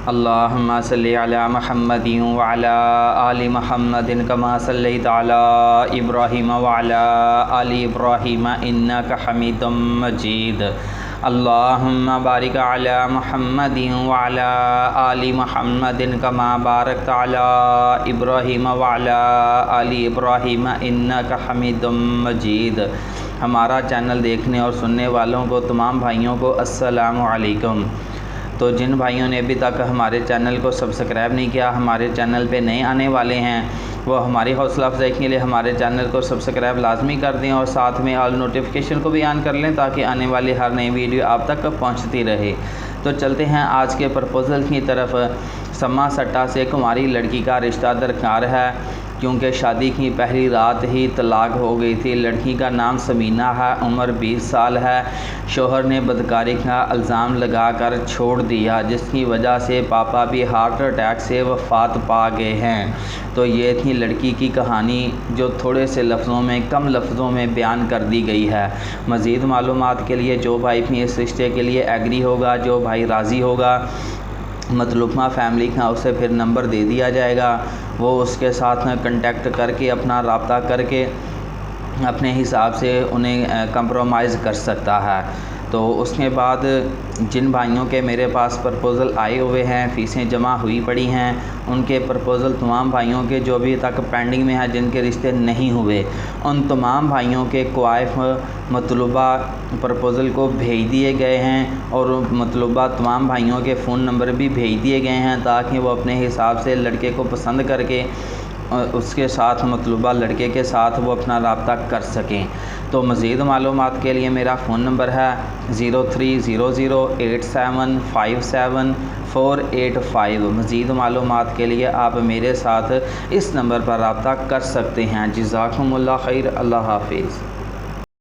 اللہم صلی علی محمد وعلی آل محمد کما صلیت علی ابراہیم وعلی آل ابراہیم انک حمید مجید۔ اللہم بارک علی محمد وعلی آل محمد کما بارکت علی ابراہیم وعلی آل ابراہیم انک حمید مجید۔ ہمارا چینل دیکھنے اور سننے والوں کو، تمام بھائیوں کو السلام علیکم۔ تو جن بھائیوں نے ابھی تک ہمارے چینل کو سبسکرائب نہیں کیا، ہمارے چینل پہ نئے آنے والے ہیں، وہ ہماری حوصلہ افزائی کے لیے ہمارے چینل کو سبسکرائب لازمی کر دیں اور ساتھ میں آل نوٹیفیکیشن کو بھی آن کر لیں تاکہ آنے والی ہر نئی ویڈیو آپ تک پہنچتی رہے۔ تو چلتے ہیں آج کے پرپوزل کی طرف۔ سما سٹا سے کماری لڑکی کا رشتہ درکار ہے، کیونکہ شادی کی پہلی رات ہی طلاق ہو گئی تھی۔ لڑکی کا نام سمینہ ہے، عمر 20 سال ہے۔ شوہر نے بدکاری کا الزام لگا کر چھوڑ دیا، جس کی وجہ سے پاپا بھی ہارٹ اٹیک سے وفات پا گئے ہیں۔ تو یہ تھی لڑکی کی کہانی، جو تھوڑے سے لفظوں میں، کم لفظوں میں بیان کر دی گئی ہے۔ مزید معلومات کے لیے جو بھائی بھی اس رشتے کے لیے ایگری ہوگا، جو بھائی راضی ہوگا، مطلوبہ فیملی کا اسے پھر نمبر دے دیا جائے گا، وہ اس کے ساتھ کنٹیکٹ کر کے اپنا رابطہ کر کے اپنے حساب سے انہیں کمپرومائز کر سکتا ہے۔ تو اس کے بعد جن بھائیوں کے میرے پاس پرپوزل آئے ہوئے ہیں، فیسیں جمع ہوئی پڑی ہیں، ان کے پرپوزل تمام بھائیوں کے جو ابھی تک پینڈنگ میں ہیں، جن کے رشتے نہیں ہوئے، ان تمام بھائیوں کے کوائف مطلوبہ پرپوزل کو بھیج دیے گئے ہیں اور مطلوبہ تمام بھائیوں کے فون نمبر بھی بھیج دیے گئے ہیں تاکہ وہ اپنے حساب سے لڑکے کو پسند کر کے اس کے ساتھ، مطلوبہ لڑکے کے ساتھ وہ اپنا رابطہ کر سکیں۔ تو مزید معلومات کے لیے میرا فون نمبر ہے 0300875785۔ مزید معلومات کے لیے آپ میرے ساتھ اس نمبر پر رابطہ کر سکتے ہیں۔ جزاکم اللہ خیر، اللہ حافظ۔